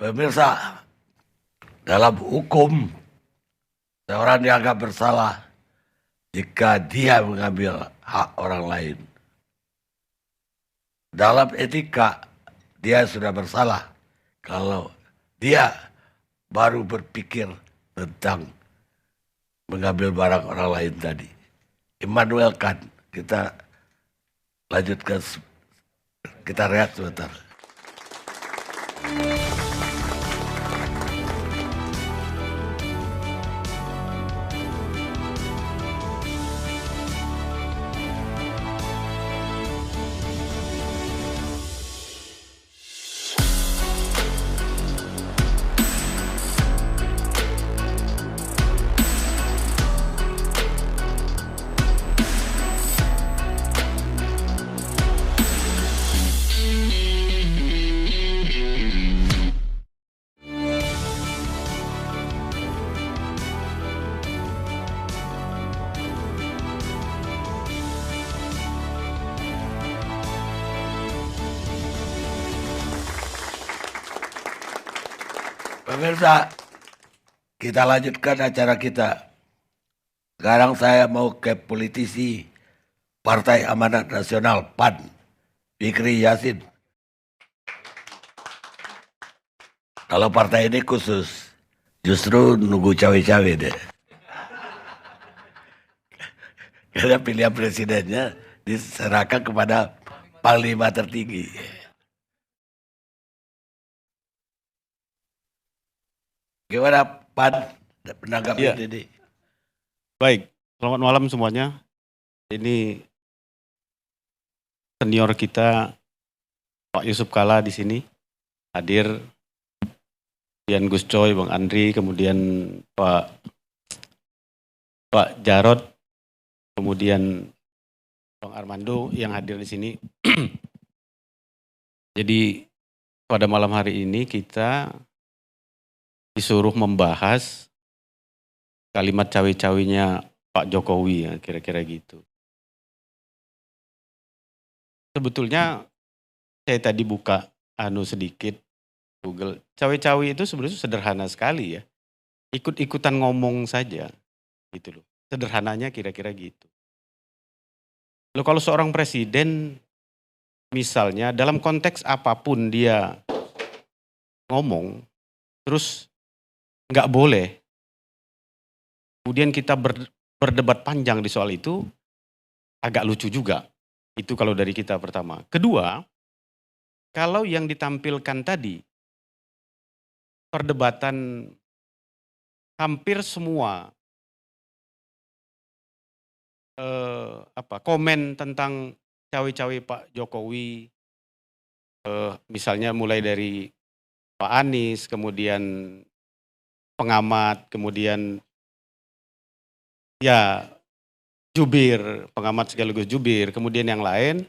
Pemirsa, dalam hukum, seorang dianggap bersalah jika dia mengambil hak orang lain. Dalam etika, dia sudah bersalah kalau dia baru berpikir tentang mengambil barang orang lain tadi. Immanuel Kant, kita lanjutkan, kita rehat sebentar. Pemirsa, kita lanjutkan acara kita. Sekarang saya mau ke politisi Partai Amanat Nasional PAN, Fikri Yasin. Kalau partai ini khusus, justru nunggu cawe-cawe deh. Karena pilihan presidennya diserahkan kepada Panglima tertinggi. Gimana PAN menanggapi ini? Baik, selamat malam semuanya. Ini senior kita Pak Yusuf Kalla di sini hadir, kemudian Gus Coy, Bang Andri, kemudian Pak Jarod, kemudian Bang Armando yang hadir di sini. Jadi pada malam hari ini kita disuruh membahas kalimat cawe-cawenya Pak Jokowi, ya, kira-kira gitu. Sebetulnya saya tadi buka sedikit Google, cawe-cawe itu sebenarnya sederhana sekali ya. Ikut-ikutan ngomong saja gitu loh. Sederhananya kira-kira gitu. Loh, kalau seorang presiden misalnya dalam konteks apapun dia ngomong, terus nggak boleh kemudian kita berdebat panjang di soal itu, agak lucu juga. Itu kalau dari kita pertama. Kedua, kalau yang ditampilkan tadi, perdebatan hampir semua komen tentang cawe-cawe Pak Jokowi, misalnya mulai dari Pak Anies, kemudian pengamat, kemudian ya jubir, pengamat sekaligus jubir, kemudian yang lain.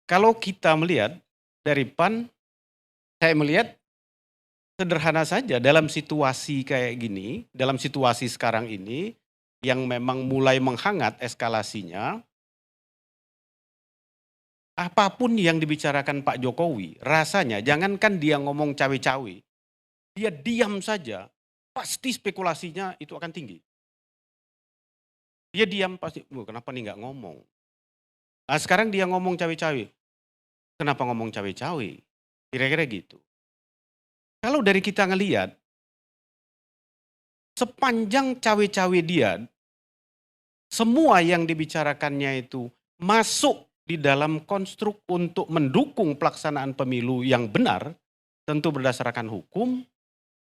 Kalau kita melihat dari PAN, saya melihat sederhana saja dalam situasi kayak gini, dalam situasi sekarang ini yang memang mulai menghangat eskalasinya, apapun yang dibicarakan Pak Jokowi, rasanya jangankan dia ngomong cawe-cawe, dia diam saja, pasti spekulasinya itu akan tinggi. Dia diam pasti, kenapa nih nggak ngomong? Nah sekarang dia ngomong cawe-cawe, kenapa ngomong cawe-cawe? Kira-kira gitu. Kalau dari kita ngelihat, sepanjang cawe-cawe dia, semua yang dibicarakannya itu masuk di dalam konstruk untuk mendukung pelaksanaan pemilu yang benar, tentu berdasarkan hukum,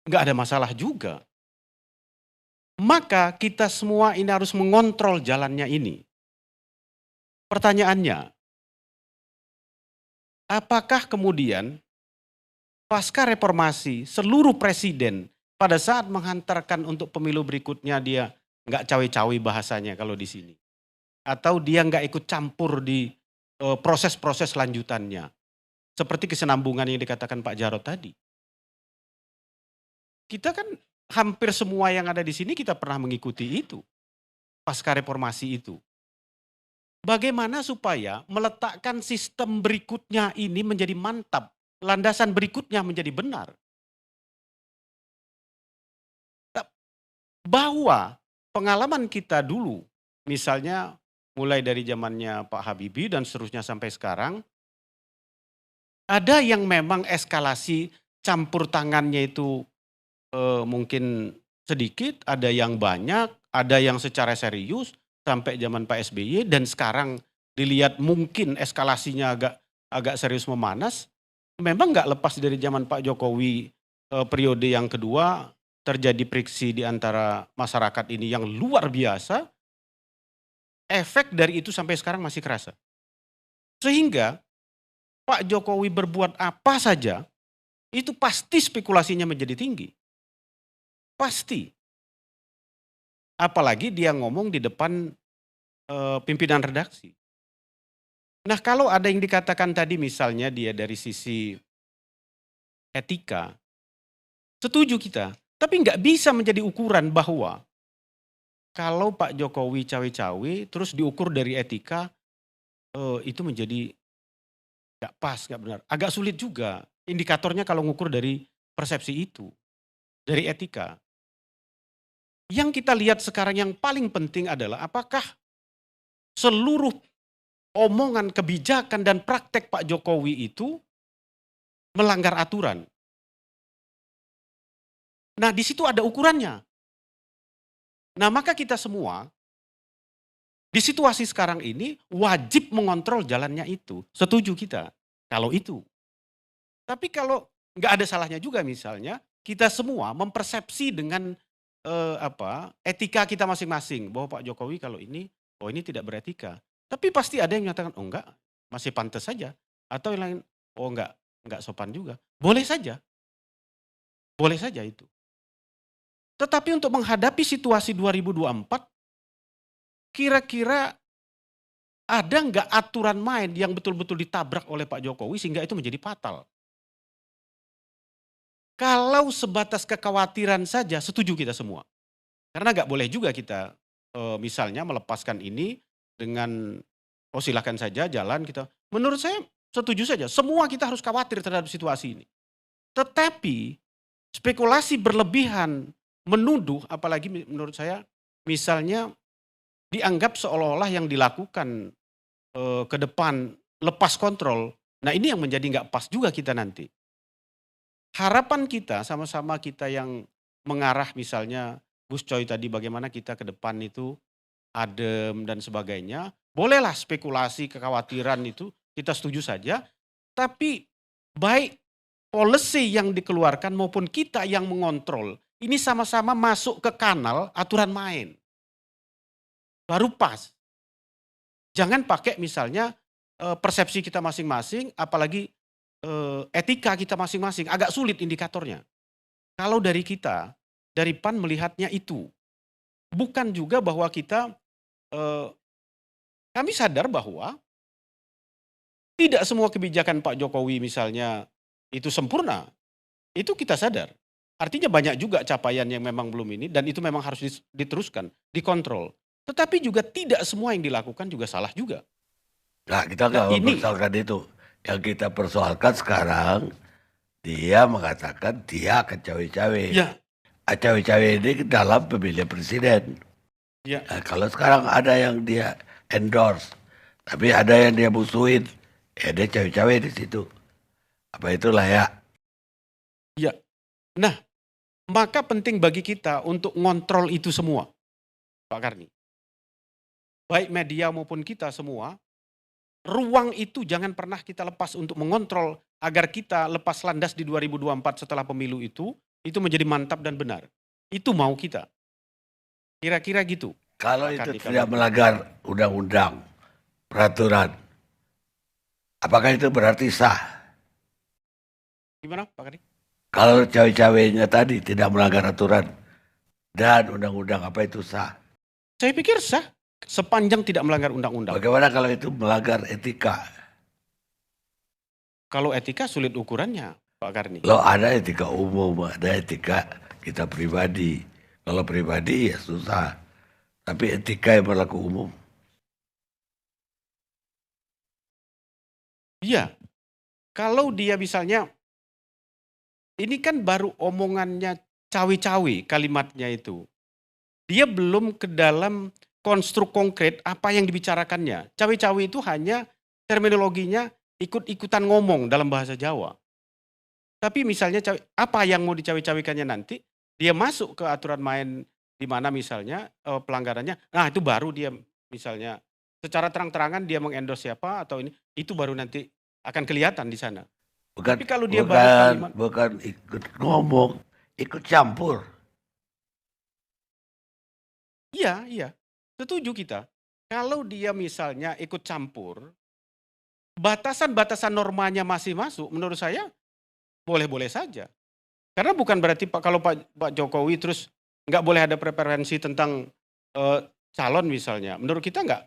nggak ada masalah juga. Maka kita semua ini harus mengontrol jalannya ini. Pertanyaannya, apakah kemudian pasca reformasi seluruh presiden pada saat menghantarkan untuk pemilu berikutnya dia nggak cawe-cawe bahasanya kalau di sini, atau dia nggak ikut campur di proses-proses lanjutannya, seperti kesinambungan yang dikatakan Pak Jarod tadi. Kita kan hampir semua yang ada di sini kita pernah mengikuti itu, pasca reformasi itu. Bagaimana supaya meletakkan sistem berikutnya ini menjadi mantap landasan berikutnya menjadi benar. Bahwa pengalaman kita dulu, misalnya mulai dari zamannya Pak Habibie dan seterusnya sampai sekarang, ada yang memang eskalasi campur tangannya itu mungkin sedikit, ada yang banyak, ada yang secara serius sampai zaman Pak SBY dan sekarang dilihat mungkin eskalasinya agak serius memanas. Memang nggak lepas dari zaman Pak Jokowi periode yang kedua terjadi friksi di antara masyarakat ini yang luar biasa. Efek dari itu sampai sekarang masih kerasa. Sehingga Pak Jokowi berbuat apa saja itu pasti spekulasinya menjadi tinggi. Pasti. Apalagi dia ngomong di depan pimpinan redaksi. Nah, kalau ada yang dikatakan tadi misalnya dia dari sisi etika, setuju kita. Tapi nggak bisa menjadi ukuran bahwa kalau Pak Jokowi cawe-cawe terus diukur dari etika, itu menjadi nggak pas, nggak benar. Agak sulit juga indikatornya kalau ngukur dari persepsi itu, dari etika. Yang kita lihat sekarang yang paling penting adalah apakah seluruh omongan, kebijakan, dan praktek Pak Jokowi itu melanggar aturan. Nah, di situ ada ukurannya. Nah, maka kita semua di situasi sekarang ini wajib mengontrol jalannya itu. Setuju kita kalau itu. Tapi kalau nggak ada salahnya juga misalnya kita semua mempersepsi dengan etika kita masing-masing bahwa Pak Jokowi kalau ini, oh ini tidak beretika. Tapi pasti ada yang menyatakan, oh enggak, masih pantas saja. Atau yang lain, oh enggak sopan juga. Boleh saja itu. Tetapi untuk menghadapi situasi 2024, kira-kira ada nggak aturan main yang betul-betul ditabrak oleh Pak Jokowi sehingga itu menjadi fatal? Kalau sebatas kekhawatiran saja, setuju kita semua. Karena nggak boleh juga kita misalnya melepaskan ini dengan oh silakan saja jalan kita. Menurut saya setuju saja, semua kita harus khawatir terhadap situasi ini. Tetapi spekulasi berlebihan menuduh, apalagi menurut saya misalnya dianggap seolah-olah yang dilakukan ke depan lepas kontrol. Nah ini yang menjadi nggak pas juga kita nanti. Harapan kita sama-sama kita yang mengarah misalnya Gus Coy tadi bagaimana kita ke depan itu adem dan sebagainya. Bolehlah spekulasi, kekhawatiran itu kita setuju saja. Tapi baik policy yang dikeluarkan maupun kita yang mengontrol ini sama-sama masuk ke kanal aturan main. Baru pas. Jangan pakai misalnya persepsi kita masing-masing, apalagi etika kita masing-masing. Agak sulit indikatornya. Kalau dari kita, dari PAN melihatnya itu. Bukan juga bahwa kita, kami sadar bahwa tidak semua kebijakan Pak Jokowi misalnya itu sempurna. Itu kita sadar. Artinya banyak juga capaian yang memang belum ini dan itu memang harus diteruskan, dikontrol. Tetapi juga tidak semua yang dilakukan juga salah juga. Nah, kita Nah, nggak ini mempersoalkan itu. Yang kita persoalkan sekarang, dia mengatakan dia akan cawe-cawe. ya, Cawe-cawe ini dalam pemilihan presiden. ya, Nah, kalau sekarang ada yang dia endorse, tapi ada yang dia musuhin, ya dia cawe-cawe di situ. Apa itu layak? ya. Nah, maka penting bagi kita untuk ngontrol itu semua, Pak Karni. Baik media maupun kita semua, ruang itu jangan pernah kita lepas untuk mengontrol agar kita lepas landas di 2024 setelah pemilu itu menjadi mantap dan benar. Itu mau kita. Kira-kira gitu. Kalau Pak itu Karni, tidak melanggar undang-undang, peraturan, apakah itu berarti sah? Gimana Pak Karni? Kalau cawe-cawenya tadi tidak melanggar aturan dan undang-undang, apa itu sah? Saya pikir sah sepanjang tidak melanggar undang-undang. Bagaimana kalau itu melanggar etika? Kalau etika sulit ukurannya, Pak Karni. Loh, ada etika umum, ada etika kita pribadi. Kalau pribadi ya susah. Tapi etika yang berlaku umum. Iya. Kalau dia misalnya ini kan baru omongannya cawe-cawe kalimatnya itu. Dia belum ke dalam konstruk konkret apa yang dibicarakannya. Cawe-cawe itu hanya terminologinya ikut-ikutan ngomong dalam bahasa Jawa. Tapi misalnya apa yang mau dicawe-cawekannya nanti, dia masuk ke aturan main di mana misalnya pelanggarannya, nah itu baru dia misalnya secara terang-terangan dia mengendorse siapa atau ini, itu baru nanti akan kelihatan di sana. Tapi kalau dia baru kalimat, bukan ikut ngomong, ikut campur. iya, setuju kita. Kalau dia misalnya ikut campur, batasan-batasan normanya masih masuk, menurut saya boleh-boleh saja. Karena bukan berarti kalau Pak Jokowi terus nggak boleh ada preferensi tentang calon misalnya. Menurut kita nggak